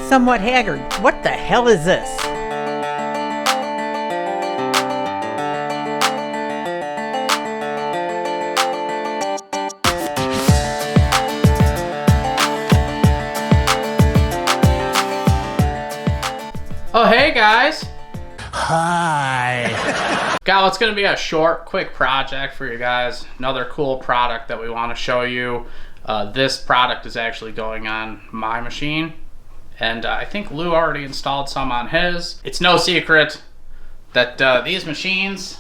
somewhat haggard. What the hell is this? Oh, hey guys. Hi. Gal, it's going to be a short, quick project for you guys. Another cool product that we want to show you. This product is actually going on my machine, and I think Lou already installed some on his. It's no secret that these machines,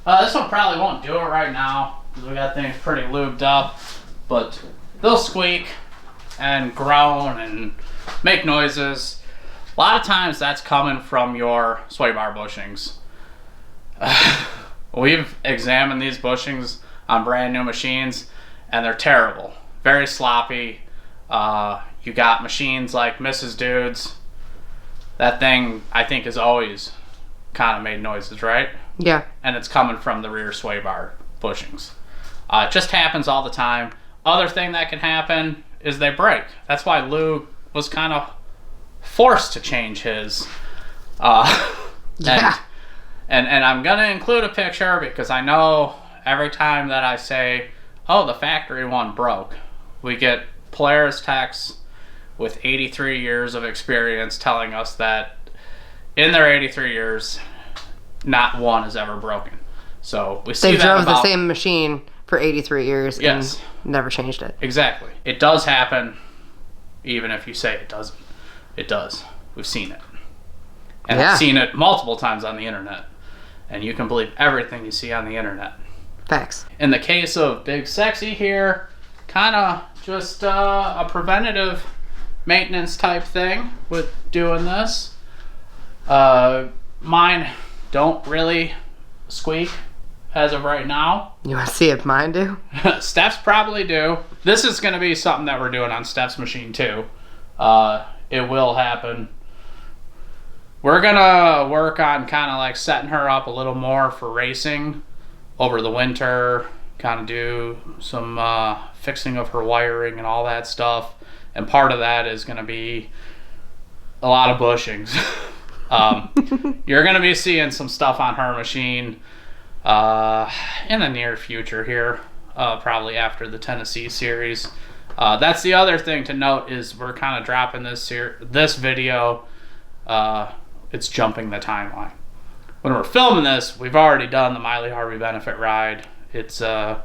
this one probably won't do it right now because we got things pretty lubed up, but they'll squeak and groan and make noises. A lot of times that's coming from your sway bar bushings. We've examined these bushings on brand new machines and they're terrible, very sloppy. You got machines like Mrs. Dude's. That thing, I think, has always kind of made noises, right? Yeah. And it's coming from the rear sway bar bushings. It just happens all the time. Other thing that can happen is they break. That's why Lou was kind of forced to change his. Yeah. And I'm going to include a picture because I know every time that I say, oh, the factory one broke, we get Polaris techs with 83 years of experience telling us that in their 83 years, not one has ever broken. So we see They that drove about, the same machine for 83 years Yes. and never changed it. Exactly. It does happen, even if you say it doesn't. It does. We've seen it. And Yeah. I've seen it multiple times on the internet. And you can believe everything you see on the internet. Facts. In the case of Big Sexy here, kind of just a preventative maintenance type thing with doing this. Mine don't really squeak as of right now. You want to see if mine do? Steph's probably do. This is going to be something that we're doing on Steph's machine too. It will happen. We're going to work on kind of like setting her up a little more for racing over the winter, kind of do some fixing of her wiring and all that stuff. And part of that is going to be a lot of bushings. You're going to be seeing some stuff on her machine in the near future here, probably after the Tennessee series. That's the other thing to note is we're kind of dropping this video. It's jumping the timeline. When we're filming this, we've already done the Miley Harvey benefit ride. It's I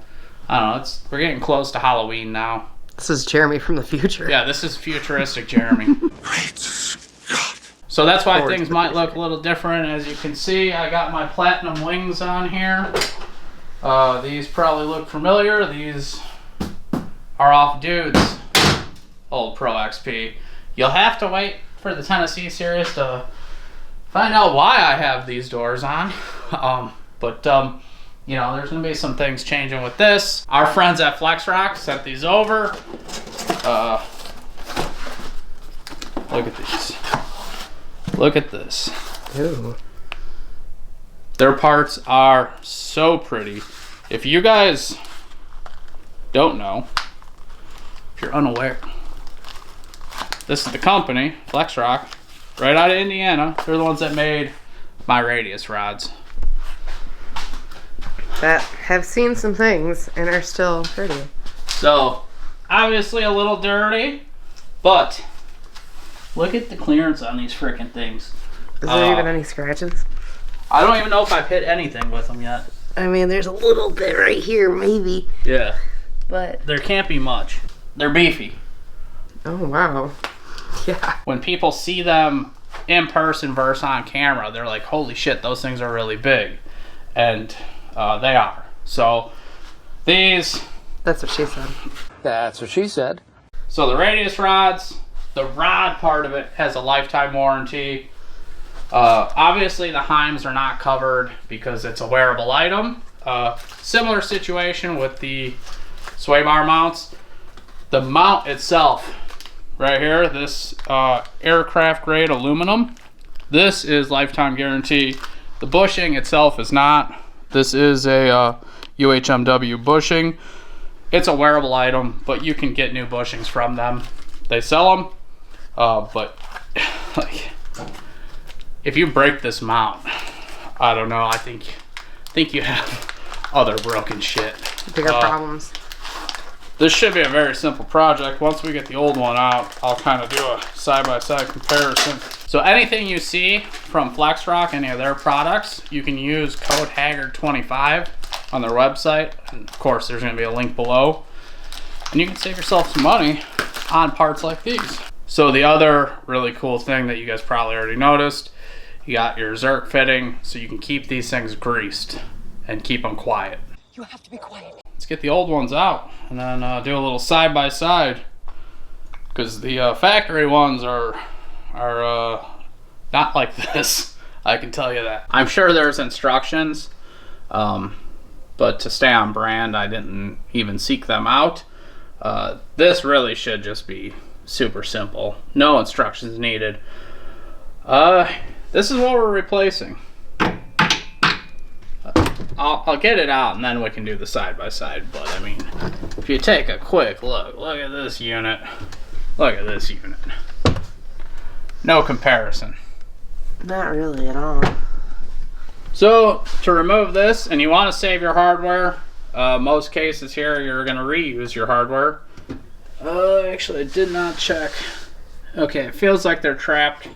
don't know. We're getting close to Halloween now. This is Jeremy from the future. Yeah, this is futuristic Jeremy. Great Scott. So that's why things might look a little different. As you can see, I got my platinum wings on here. These probably look familiar. These are off Dude's old Pro XP. You'll have to wait for the Tennessee series to find out why I have these doors on. You know, there's going to be some things changing with this. Our friends at FlexRock sent these over. Look at these. Look at this. Ooh. Their parts are so pretty. If you guys don't know, if you're unaware, this is the company, FlexRock, right out of Indiana. They're the ones that made my radius rods. That have seen some things and are still pretty. So, obviously a little dirty, but look at the clearance on these freaking things. Is there even any scratches? I don't even know if I've hit anything with them yet. I mean, there's a little bit right here, maybe. Yeah. But There can't be much. They're beefy. oh wow, yeah. When people see them in person versus on camera, they're like, holy shit, those things are really big. And they are. So these, That's what she said. That's what she said. so the radius rods, the rod part of it has a lifetime warranty. Obviously the Heims are not covered because it's a wearable item. Similar situation with the sway bar mounts. The mount itself, right here, this aircraft grade aluminum, this is lifetime guarantee. The bushing itself is not. This is a UHMW bushing. It's a wearable item, but you can get new bushings from them. They sell them. But like, if you break this mount, I don't know. I think you have other broken shit. Bigger problems. This should be a very simple project. Once we get the old one out, I'll kind of do a side-by-side comparison. So anything you see from FlexRock, any of their products, you can use code Haggard25 on their website. And of course, there's going to be a link below. And you can save yourself some money on parts like these. So the other really cool thing that you guys probably already noticed, you got your Zerk fitting so you can keep these things greased and keep them quiet. You have to be quiet. Let's get the old ones out and then do a little side-by-side, because the factory ones are not like this. I can tell you that. I'm sure there's instructions, but to stay on brand, I didn't even seek them out. This really should just be super simple. No instructions needed. This is what we're replacing. I'll get it out and then we can do the side-by-side, but I mean, if you take a quick look at this unit. Look at this unit. No comparison. Not really at all. So, to remove this, and you want to save your hardware, most cases here you're going to reuse your hardware. Actually, I did not check. Okay, it feels like they're trapped,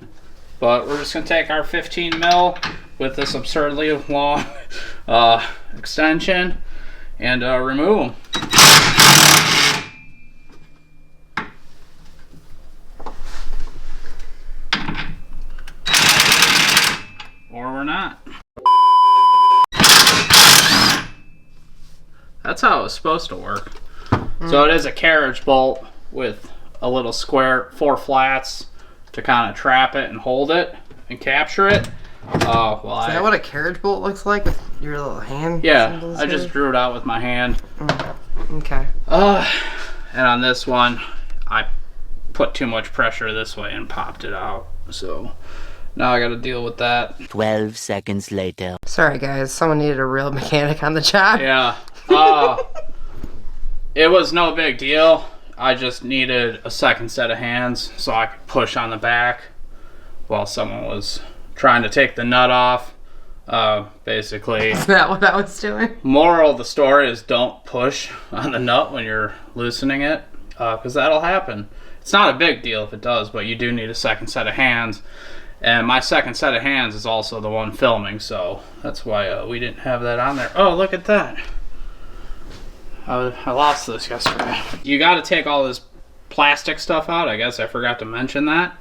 but we're just going to take our 15 mil with this absurdly long extension and remove them. Or we're not. That's how it was supposed to work. So it is a carriage bolt with a little square, 4 flats to kind of trap it and hold it and capture it. Is that what a carriage bolt looks like with your little hand? Yeah, I just drew it out with my hand. Okay. And on this one, I put too much pressure this way and popped it out. So now I got to deal with that. 12 seconds later. Sorry guys, someone needed a real mechanic on the job. Yeah. It was no big deal. I just needed a second set of hands so I could push on the back while someone was trying to take the nut off. Basically, Is that what I was doing? moral of the story is don't push on the nut when you're loosening it, because that'll happen. It's not a big deal if it does, but you do need a second set of hands. And my second set of hands is also the one filming, so that's why we didn't have that on there. Oh, look at that. I lost this yesterday. You got to take all this plastic stuff out. I guess I forgot to mention that.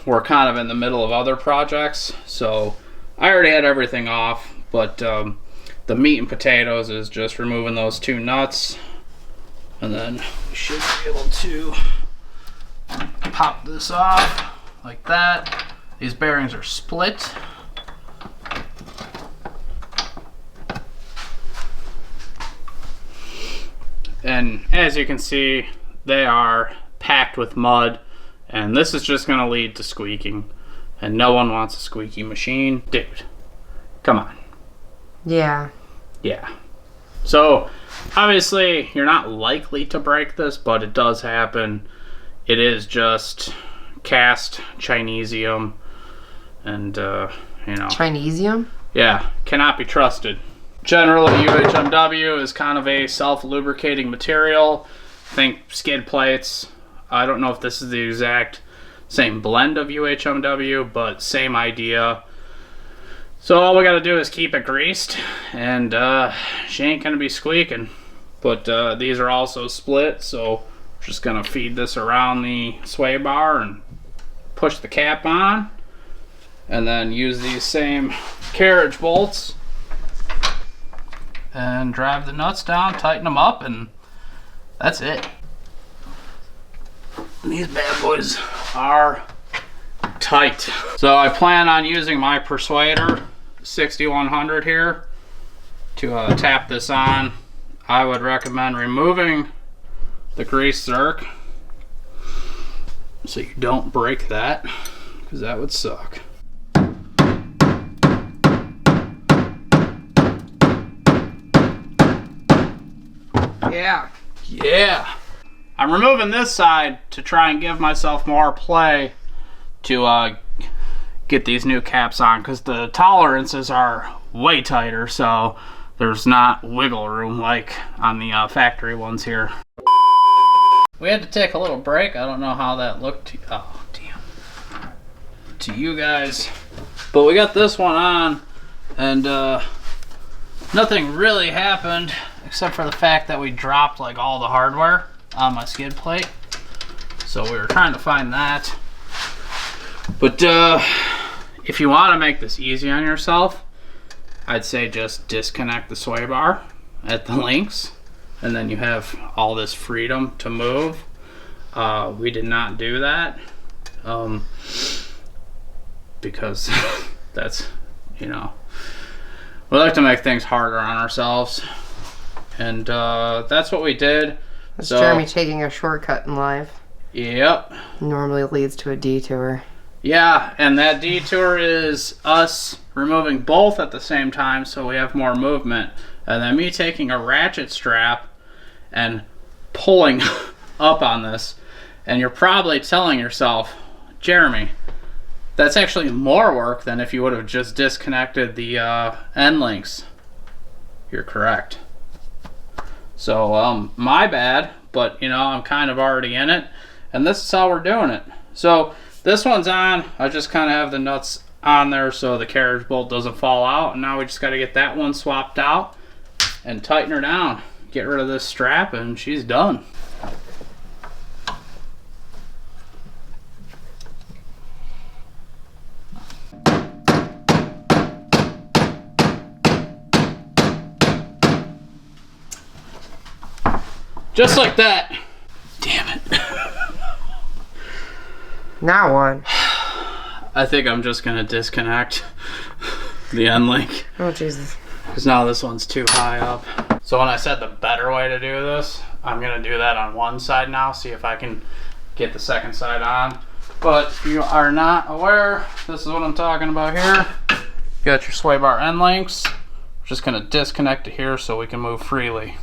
We're kind of in the middle of other projects, so I already had everything off, but the meat and potatoes is just removing those 2 nuts, and then we should be able to pop this off like that. These bearings are split. And as you can see, they are packed with mud, and this is just going to lead to squeaking, and no one wants a squeaky machine. Dude, come on. Yeah. Yeah. So, obviously, you're not likely to break this, but it does happen. It is just cast Chinesium, and, you know. Chinesium? Yeah, cannot be trusted. Generally, UHMW is kind of a self-lubricating material. Think skid plates. I don't know if this is the exact same blend of UHMW, but same idea. So all we got to do is keep it greased, and she ain't going to be squeaking. But these are also split, so we're just going to feed this around the sway bar and push the cap on, and then use these same carriage bolts and drive the nuts down, tighten them up, and that's it. And these bad boys are tight. So I plan on using my Persuader 6100 here to tap this on. I would recommend removing the grease zerk so you don't break that, because that would suck. Yeah. Yeah. I'm removing this side to try and give myself more play to get these new caps on, because the tolerances are way tighter, so there's not wiggle room like on the factory ones here. We had to take a little break. I don't know how that looked to you guys, but we got this one on, and nothing really happened except for the fact that we dropped like all the hardware on my skid plate, so we were trying to find that. But if you want to make this easy on yourself, I'd say just disconnect the sway bar at the links, and then you have all this freedom to move. We did not do that because that's, we like to make things harder on ourselves, and that's what we did. That's Jeremy taking a shortcut in life. Yep. Normally leads to a detour. Yeah, and that detour is us removing both at the same time so we have more movement, and then me taking a ratchet strap and pulling up on this. And you're probably telling yourself, Jeremy, that's actually more work than if you would have just disconnected the end links. You're correct. So my bad, but I'm kind of already in it, and this is how we're doing it. So this one's on. I just kind of have the nuts on there so the carriage bolt doesn't fall out, and now we just got to get that one swapped out and tighten her down, get rid of this strap, and she's done. Just like that. Damn it. Now what? I think I'm just gonna disconnect the end link. Oh, Jesus. Because now this one's too high up. So when I said the better way to do this, I'm gonna do that on one side now, see if I can get the second side on. But if you are not aware, this is what I'm talking about here. You got your sway bar end links. We're just gonna disconnect it here so we can move freely.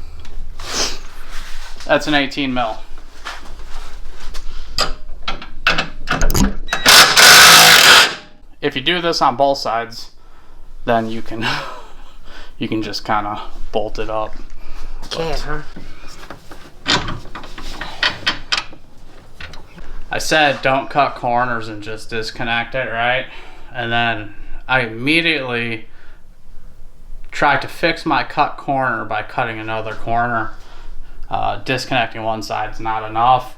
That's an 18 mil. If you do this on both sides, then you can just kind of bolt it up. Can't, huh? I said don't cut corners and just disconnect it, right? And then I immediately tried to fix my cut corner by cutting another corner. Disconnecting one side is not enough.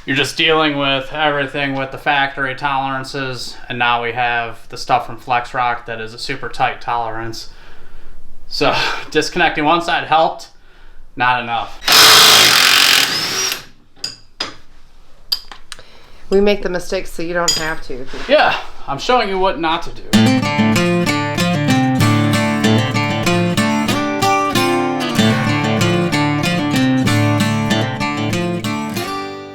You're just dealing with everything with the factory tolerances, and now we have the stuff from FlexRock that is a super tight tolerance. So disconnecting one side helped, not enough. We make the mistakes so you don't have to. Yeah, I'm showing you what not to do.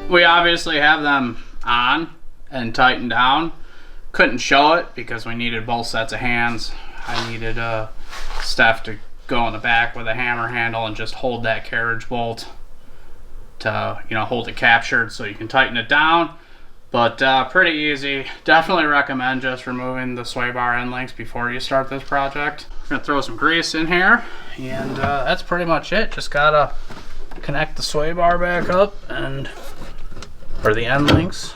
We obviously have them on and tightened down. Couldn't show it because we needed both sets of hands. I needed Steph to go in the back with a hammer handle and just hold that carriage bolt to, hold it captured so you can tighten it down. But pretty easy. Definitely recommend just removing the sway bar end links before you start this project. We're gonna throw some grease in here, and that's pretty much it. Just gotta connect the sway bar back up or the end links.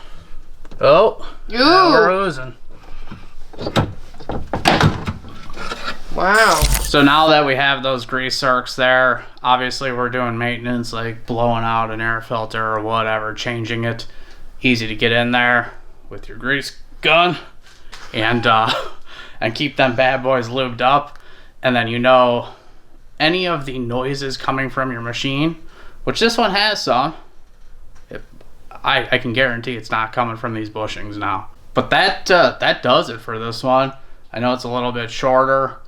Oh, now we're oozing. Wow. So now that we have those grease circs there, obviously we're doing maintenance like blowing out an air filter or whatever, changing it. Easy to get in there with your grease gun and keep them bad boys lubed up. And then any of the noises coming from your machine, which this one has some, I can guarantee it's not coming from these bushings now. But that does it for this one. I know it's a little bit shorter,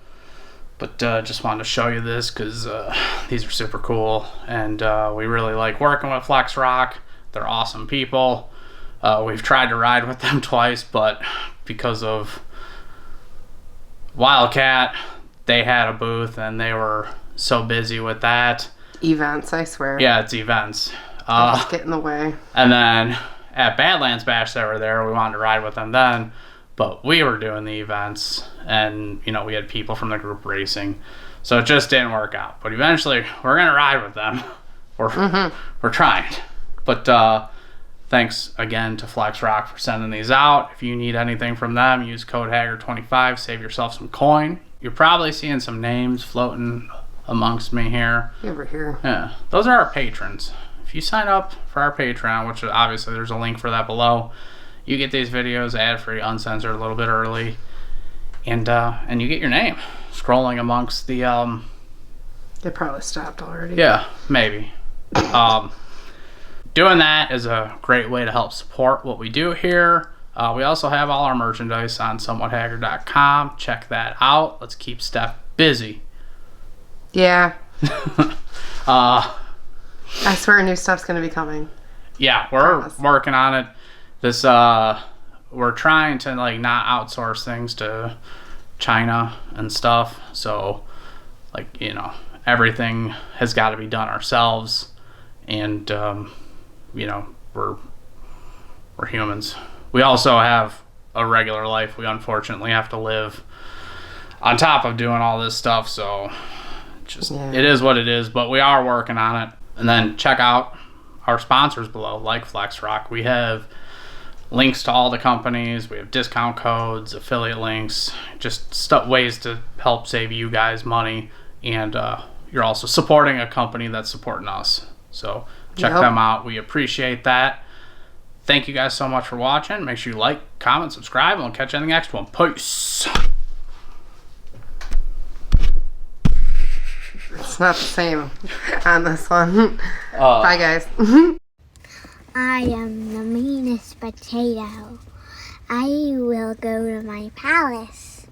but just wanted to show you this because these are super cool, and we really like working with FlexRock. They're awesome people. We've tried to ride with them twice, but because of Wildcat, they had a booth and they were so busy with that. Events, I swear. Yeah, it's events. Just get in the way. And then at Badlands Bash that were there, we wanted to ride with them then, but we were doing the events, and you know, we had people from the group racing, so it just didn't work out. But eventually, we're gonna ride with them. We're trying. But thanks again to Flex Rock for sending these out. If you need anything from them, use code Haggard25. Save yourself some coin. You're probably seeing some names floating amongst me here. Over here. Yeah, those are our patrons. If you sign up for our Patreon, which obviously there's a link for that below, you get these videos ad-free, uncensored, a little bit early, and you get your name scrolling amongst the They probably stopped already. yeah, maybe. Doing that is a great way to help support what we do here. We also have all our merchandise on somewhathaggard.com. Check that out. Let's keep Steph busy. Yeah. I swear new stuff's gonna be coming. Yeah, we're working on it. This we're trying to like not outsource things to China and stuff. So like, you know, everything has got to be done ourselves, and you know, we're humans. We also have a regular life. We unfortunately have to live on top of doing all this stuff, so just it is what it is, but we are working on it. And then check out our sponsors below, like Flex Rock. We have links to all the companies. We have discount codes, affiliate links, just ways to help save you guys money, and you're also supporting a company that's supporting us. So check them out. We appreciate that. Thank you guys so much for watching. Make sure you like, comment, subscribe, and we'll catch you in the next one. Peace. It's not the same on this one. Bye, guys. I am the meanest potato. I will go to my palace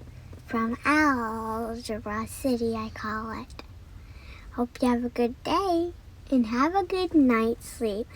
from Algebra City, I call it. Hope you have a good day and have a good night's sleep.